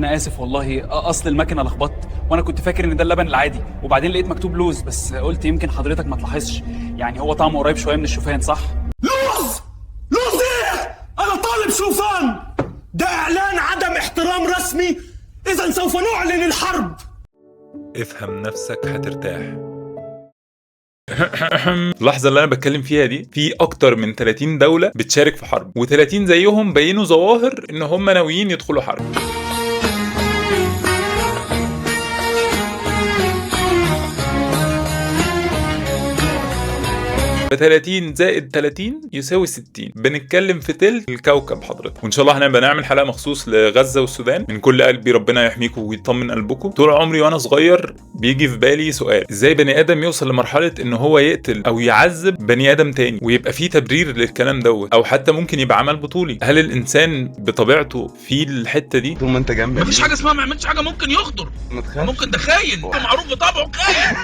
انا اسف والله، اصل المكنه لخبطت وانا كنت فاكر ان ده اللبن العادي، وبعدين لقيت مكتوب لوز، بس قلت يمكن حضرتك ما تلاحظش. يعني هو طعمه قريب شويه من الشوفان، صح؟ لوز ايه؟ انا طالب شوفان. ده اعلان عدم احترام رسمي، اذا سوف نعلن الحرب. افهم نفسك هترتاح. اللحظة اللي أنا بتكلم فيها دي في أكتر من 30 دولة بتشارك في حرب، و30 زيهم بينوا ظواهر إن هم ناويين يدخلوا حرب. ف30 زائد 30 يساوي 60. بنتكلم في تلت الكوكب حضرتك. وان شاء الله هنبقى نعمل حلقه مخصوص لغزه والسودان. من كل قلبي ربنا يحميكم ويطمن قلبكم. طول عمري وانا صغير بيجي في بالي سؤال: ازاي بني ادم يوصل لمرحله ان هو يقتل او يعذب بني ادم تاني ويبقى فيه تبرير للكلام دوت، او حتى ممكن يبقى عمل بطولي؟ هل الانسان بطبيعته في الحته دي؟ طول ما انت جنبي مفيش حاجه اسمها ما يعملش حاجه، ممكن يخطر، ممكن ده خاين، معروف بطبعه خاين.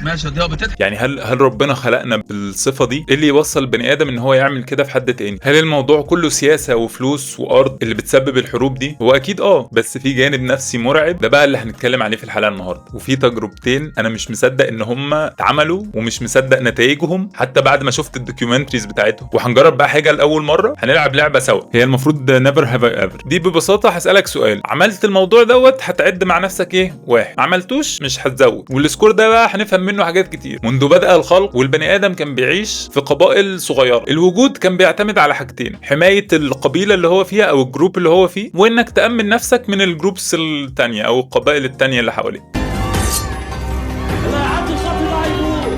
ماشي دي بتضحك. يعني هل ربنا خلقنا بالصفه دي؟ ايه اللي يوصل البني ادم ان هو يعمل كده في حد تاني؟ هل الموضوع كله سياسه وفلوس وارض اللي بتسبب الحروب دي؟ هو اكيد بس في جانب نفسي مرعب، ده بقى اللي هنتكلم عليه في الحلقه النهارده. وفي تجربتين انا مش مصدق ان هم اتعملوا ومش مصدق نتائجهم حتى بعد ما شفت الدوكيومنتريز بتاعتهم. وهنجرب بقى حاجه لاول مره، هنلعب لعبه سوا، هي المفروض نيفر هاف ايفر. دي ببساطه هسالك سؤال: عملت الموضوع دوت هتعد مع نفسك ايه؟ 1. عملتوش مش هتزود. والسكور ده بقى هنفهم منه حاجات كتير. منذ بدأ الخلق والبني آدم كان بيعيش في قبائل صغيرة. الوجود كان بيعتمد على حاجتين: حماية القبيلة اللي هو فيها أو الجروب اللي هو فيه، وإنك تأمن نفسك من الجروبس التانية أو القبائل التانية اللي حواليه.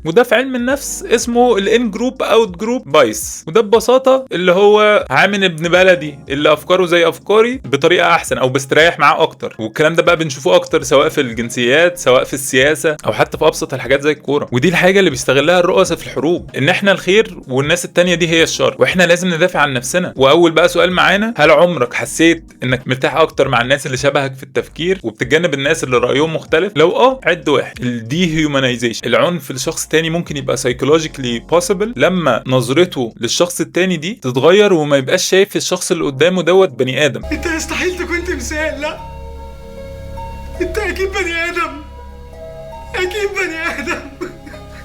وده في علم النفس اسمه الان جروب اوت جروب بايس. وده ببساطه اللي هو عامل ابن بلدي اللي افكاره زي افكاري بطريقه احسن او بستريح معاه اكتر. والكلام ده بقى بنشوفه اكتر سواء في الجنسيات سواء في السياسه او حتى في ابسط الحاجات زي الكوره. ودي الحاجه اللي بيستغلها الرؤساء في الحروب، ان احنا الخير والناس التانية دي هي الشر، واحنا لازم ندافع عن نفسنا. واول بقى سؤال معانا: هل عمرك حسيت انك مرتاح اكتر مع الناس اللي شبهك في التفكير وبتتجنب الناس اللي رايهم مختلف؟ لو عد 1. الديهيومنايزيشن، العنف لشخص تاني ممكن يبقى psychologically possible لما نظرته للشخص التاني دي تتغير وما يبقاش شايف الشخص اللي قدامه دوت بني ادم. انت يستحيل تكون تمثال، لا انت اكيد بني ادم، اكيد بني ادم.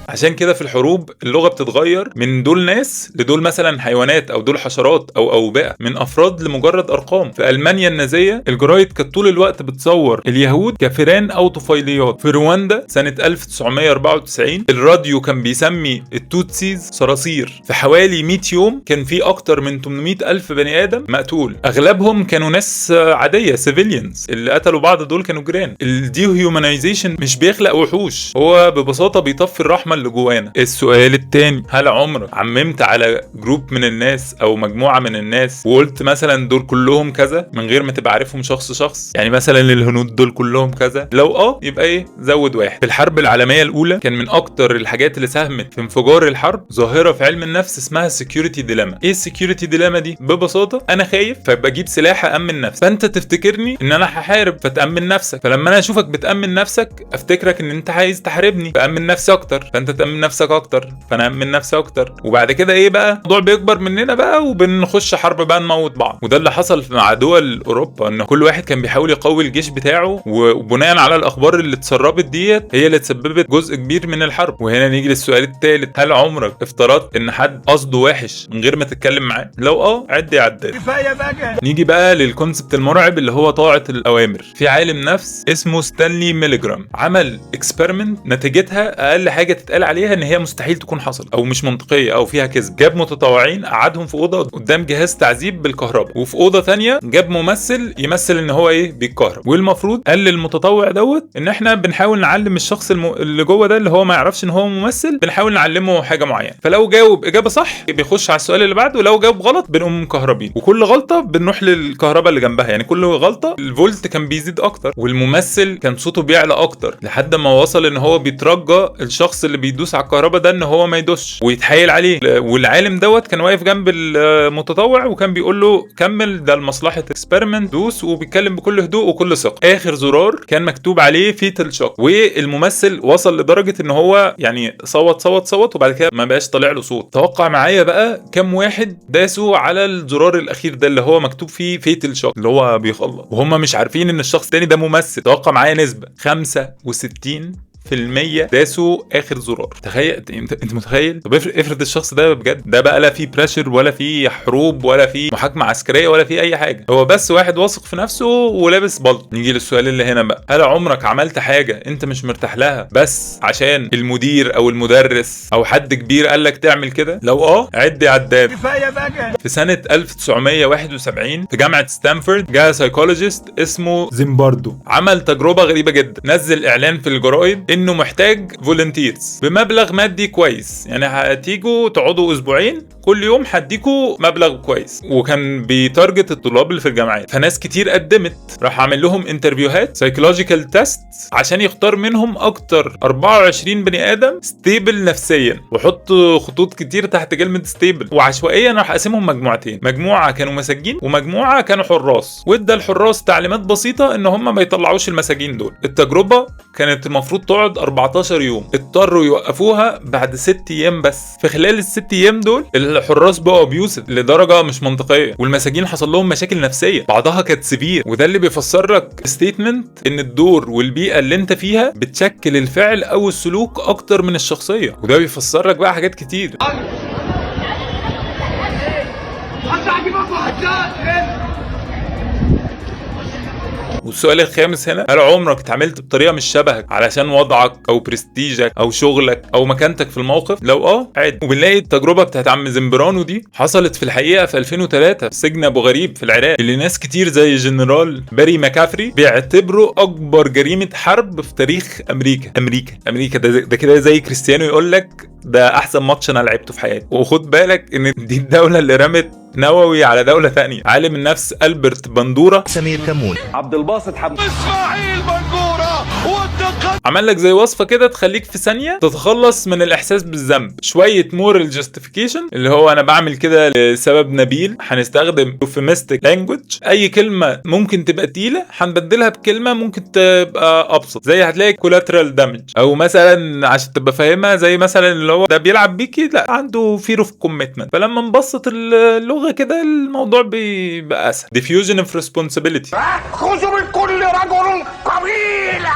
عشان كده في الحروب اللغة بتتغير من دول ناس لدول مثلا حيوانات، او دول حشرات او اوبئة، من افراد لمجرد ارقام. في المانيا النازية الجرايد كانت طول الوقت بتصور اليهود كفيران او طفيليات. في رواندا سنة 1994 الراديو كان بيسمي التوتسيز صراصير. في حوالي 100 يوم كان في اكتر من 800 الف بني ادم مقتول، اغلبهم كانوا ناس عادية civilians. اللي قتلوا بعض دول كانوا جيران. الديهيومنايزيشن مش بيخلق وحوش، هو ببساطة بيطفي الرحمة اللي جوانا. السؤال التاني: هل عمرك عممت على جروب من الناس او مجموعه من الناس وقلت مثلا دول كلهم كذا من غير ما تبقى عارفهم شخص شخص؟ يعني مثلا الهنود دول كلهم كذا. لو يبقى زود 1. في الحرب العالميه الاولى كان من اكتر الحاجات اللي ساهمت في انفجار الحرب ظاهره في علم النفس اسمها security dilemma. ايه السكيورتي ديلاما دي؟ ببساطه انا خايف فبجيب سلاح امن نفسي، فانت تفتكرني ان انا هحارب فتامن نفسك، فلما انا اشوفك بتامن نفسك افتكرك ان انت عايز تحاربني فامن نفسي اكتر، فانت تأمن نفسك اكتر فانا أمن نفسي اكتر. وبعد كده بقى الموضوع بيكبر مننا بقى وبنخش حرب بقى نموت بعض. وده اللي حصل مع دول اوروبا، ان كل واحد كان بيحاول يقوي الجيش بتاعه، وبناء على الاخبار اللي اتسربت ديت هي اللي تسببت جزء كبير من الحرب. وهنا نيجي للسؤال الثالث: هل عمرك افترضت ان حد قصده وحش من غير ما تتكلم معاه؟ لو عد يا عداد. كفايه بقى. نيجي بقى للكونسبت المرعب اللي هو طاعه الاوامر. في عالم نفس اسمه ستانلي ميليجرام عمل اكسبيرمنت نتيجتها اقل حاجه تتقال عليها ان هي مستحيل تكون حصل او مش منطقيه او فيها كذب. جاب متطوعين قعدهم في اوضه قدام جهاز تعذيب بالكهرباء، وفي اوضه ثانيه جاب ممثل يمثل ان هو بيتكهرب. والمفروض قال للمتطوع دوت ان احنا بنحاول نعلم الشخص اللي جوه ده اللي هو ما يعرفش ان هو ممثل، بنحاول نعلمه حاجه معينه. فلو جاوب اجابه صح بيخش على السؤال اللي بعده، ولو جاوب غلط بنقوم مكهربين، وكل غلطه بنروح للكهرباء اللي جنبها. يعني كل غلطه الفولت كان بيزيد اكتر، والممثل كان صوته بيعلى اكتر لحد ما وصل ان هو بيترجى الشخص اللي بيدوس على الكهرباء ده ان هو ما يدوسش ويتحايل عليه. والعالم دوت كان واقف جنب المتطوع وكان بيقول له كمل، ده لمصلحه اكسبيرمنت، دوس، وبيتكلم بكل هدوء وكل ثقه. اخر زرار كان مكتوب عليه فيتال شوك، والممثل وصل لدرجه ان هو يعني صوت وبعد كده ما بقاش طالع له صوت. توقع معايا بقى كم واحد داسوا على الزرار الاخير ده اللي هو مكتوب فيه فيتال شوك اللي هو بيخلص، وهم مش عارفين ان الشخص التاني ده ممثل. توقع معايا نسبه 65% داسوا اخر زرار. تخيل انت متخيل؟ طب افرض الشخص ده بجد ده بقى لا فيه بريشر ولا فيه حروب ولا فيه محاكمه عسكريه ولا فيه اي حاجه، هو بس واحد واثق في نفسه ولابس بلط. نيجي للسؤال اللي هنا بقى، هل عمرك عملت حاجه انت مش مرتاح لها بس عشان المدير او المدرس او حد كبير قال لك تعمل كده؟ لو عد يا عداد. كفايه بقى. في سنه 1971 في جامعه ستانفورد جاء سايكولوجيست اسمه زيمباردو، عمل تجربه غريبه جدا. نزل اعلان في الجرايد انه محتاج فولنتيرز بمبلغ مادي كويس، يعني هتيجوا تقعدوا اسبوعين كل يوم هديكوا مبلغ كويس، وكان بيتارجت الطلاب اللي في الجامعات. فناس كتير قدمت، راح عامل لهم انترفيوهات سايكولوجيكال تيست عشان يختار منهم اكتر 24 بني ادم ستيبل نفسيا، وحط خطوط كتير تحت كلمه ستيبل، وعشوائيا راح قاسمهم مجموعتين، مجموعه كانوا مساجين ومجموعه كانوا حراس، وادى الحراس تعليمات بسيطه ان هم ما يطلعوش المساجين دول. التجربه كانت المفروض تقعد 14 يوم، اضطروا يوقفوها بعد 6 ايام بس. في خلال ال6 ايام دول الحراس بقوا ابيوسف لدرجه مش منطقيه، والمساجين حصل لهم مشاكل نفسيه بعضها كانت سيفير. وده اللي بيفسر لك ستيتمنت ان الدور والبيئه اللي انت فيها بتشكل الفعل او السلوك اكتر من الشخصيه، وده بيفسر لك بقى حاجات كتير. والسؤال الخامس هنا، هل عمرك اتعاملت بطريقه مش شبهك علشان وضعك او برستيجك او شغلك او مكانتك في الموقف؟ لو عادي. وبنلاقي التجربه بتاعت عم زمبرانو دي حصلت في الحقيقه في 2003 في سجن ابو غريب في العراق، اللي ناس كتير زي جنرال باري ماكافري بيعتبروا اكبر جريمه حرب في تاريخ امريكا. ده كده زي كريستيانو يقول لك ده احسن ماتش انا لعبته في حياتي. وخد بالك ان دي الدوله اللي رمت نووي على دولة تانية. عالم النفس ألبرت بندورة، سمير كمون، عبد الباسط اسماعيل بندورة، عمل لك زي وصفة كده تخليك في ثانية تتخلص من الإحساس بالذنب. شوية مورال جاستيفيكيشن اللي هو أنا بعمل كده لسبب نبيل، هنستخدم euphemistic language، أي كلمة ممكن تبقى تقيلة هنبدلها بكلمة ممكن تبقى أبسط، زي هتلاقي collateral damage، أو مثلا عشان تبقى فاهمها زي مثلا اللي هو ده بيلعب بيكي، لا عنده fear of commitment. فلما نبسط اللغة كده الموضوع بيبقى أسهل. diffusion of responsibility، خذوا من كل رجل قبيلة،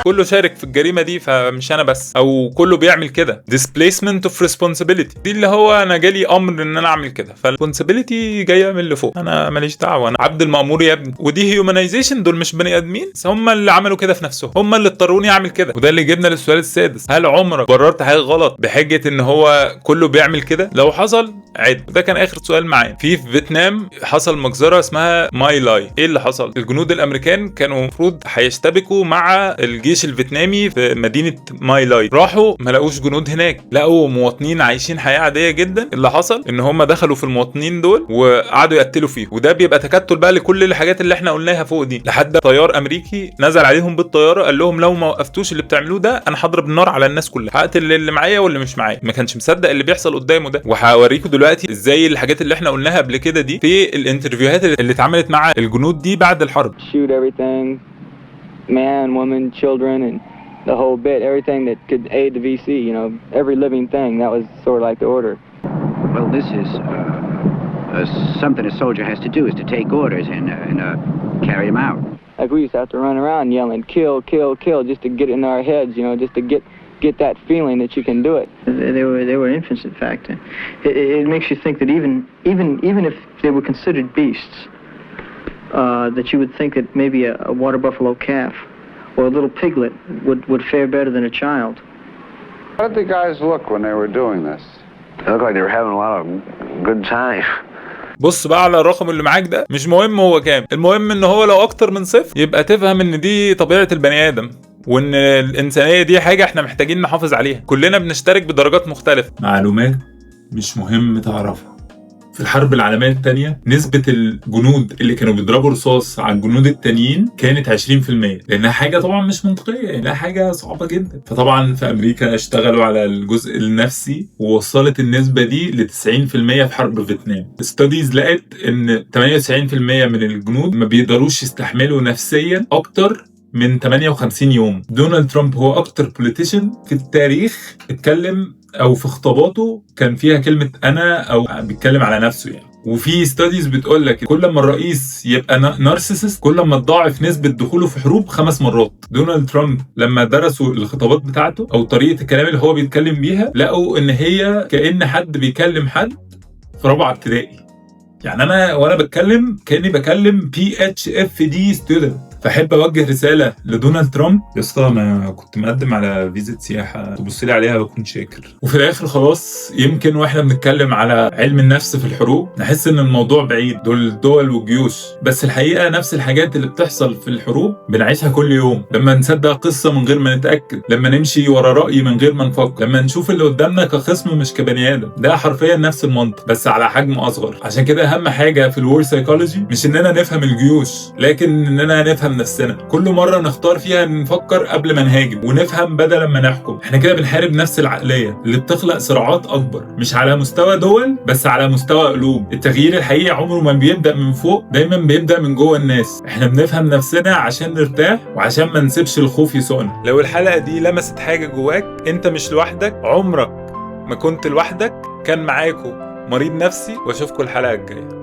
كله شارك في الجريمة دي فمش أنا بس، أو كله بيعمل كده. displacement of responsibility دي اللي هو أنا جالي أمر إن أنا أعمل كده، فالresponsibility جاية من اللي فوق، أنا ماليش دعوة، أنا عبد المأمور يا ابني. ودي humanization، دول مش بني آدمين، هم اللي عملوا كده في نفسهم، هم اللي اضطروني أعمل كده. وده اللي جبنا للسؤال السادس، هل عمرك بررت حاجة غلط بحجة إن هو كله بيعمل كده؟ لو حصل عد. ده كان آخر سؤال معايا. في فيتنام حصل مجزرة اسمها ماي لاي. إيه اللي حصل؟ الجنود الأمريكان كانوا المفروض هيشتبكوا مع الجيش الفيتنامي في مدينة ماي لاي، راحوا ما لقوش جنود هناك، لقوا مواطنين عايشين حياة عادية جدا. اللي حصل ان هم دخلوا في المواطنين دول وقعدوا يقتلوا فيهم، وده بيبقى تكتل بقى لكل الحاجات اللي احنا قلناها فوق دي، لحد طيار امريكي نزل عليهم بالطيارة قال لهم لو ما وقفتوش اللي بتعملوه ده انا هضرب النار على الناس كلها، هقتل اللي معايا واللي مش معايا. ما كانش مصدق اللي بيحصل قدامه ده. وهوريكم دلوقتي ازاي الحاجات اللي احنا قلناها قبل كده دي في الانترفيوهات اللي اتعملت مع الجنود دي بعد الحرب. Shoot everything, man, woman, children, and the whole bit, everything that could aid the VC, you know, every living thing. That was sort of like the order. Well, this is something a soldier has to do, is to take orders and carry them out. Like we used to have to run around yelling, kill, kill, kill, just to get it in our heads, you know, just to get that feeling that you can do it. They were infants, in fact. It makes you think that even if they were considered beasts, that you would think that maybe a water buffalo calf or a little piglet would fare better than a child. How did the guys look when they were doing this? They looked like they were having a lot of good time. بص بقى على الرقم اللي معاك ده، مش مهم هو كام، المهم ان هو لو اكتر من 0 يبقى تفهم ان دي طبيعة البني ادم، وان الانسانية دي حاجة احنا محتاجين نحافظ عليها. كلنا بنشترك بدرجات مختلفة. معلومات مش مهم تعرفها، في الحرب العالمية الثانية نسبة الجنود اللي كانوا بيضربوا رصاص على الجنود التانيين كانت 20%، لأنها حاجة طبعا مش منطقية، لأنها حاجة صعبة جدا. فطبعا في أمريكا اشتغلوا على الجزء النفسي ووصلت النسبة دي ل 90% في حرب فيتنام. ستاديز لقت إن 98% من الجنود ما بيقدروش يستحملوا نفسيا أكتر من 58 يوم. دونالد ترامب هو أكتر بوليتيشن في التاريخ اتكلم أو في خطاباته كان فيها كلمة أنا أو بيتكلم على نفسه يعني. وفي ستاديز بتقول لك كل ما الرئيس يبقى نارسيسست كل ما تضاعف نسبة دخوله في حروب 5 مرات. دونالد ترامب لما درسوا الخطابات بتاعته أو طريقة الكلام اللي هو بيتكلم بيها لقوا إن هي كأن حد بيكلم حد في رابعة ابتدائي. يعني أنا وأنا بتكلم كأني بكلم PhD student. فأحب أوجه رسالة لدونالد ترامب، يا اسطى أنا كنت مقدم على فيزا سياحة تبص لي عليها بكون شاكر. وفي الآخر خلاص يمكن وإحنا بنتكلم على علم النفس في الحروب نحس إن الموضوع بعيد، دول الدول والجيوش، بس الحقيقة نفس الحاجات اللي بتحصل في الحروب بنعيشها كل يوم. لما نصدق قصة من غير ما نتأكد، لما نمشي ورا رأي من غير ما نفكر، لما نشوف اللي قدامنا كخصم مش كبني آدم. ده حرفيا نفس المنطق بس على حجم أصغر. عشان كده أهم حاجة في الوور سايكولوجي مش إننا نفهم الجيوش، لكن إننا نفهم نفسنا. كل مرة نختار فيها نفكر قبل ما نهاجم ونفهم بدل ما نحكم. احنا كده بنحارب نفس العقلية اللي بتخلق صراعات أكبر، مش على مستوى دول بس على مستوى قلوب. التغيير الحقيقي عمره ما بيبدأ من فوق، دايما بيبدأ من جوه الناس. احنا بنفهم نفسنا عشان نرتاح وعشان ما نسيبش الخوف يسوقنا. لو الحلقة دي لمست حاجة جواك، انت مش لوحدك، عمرك ما كنت لوحدك. كان معاكم مريض نفسي، واشوفكم الحلقة الجاية.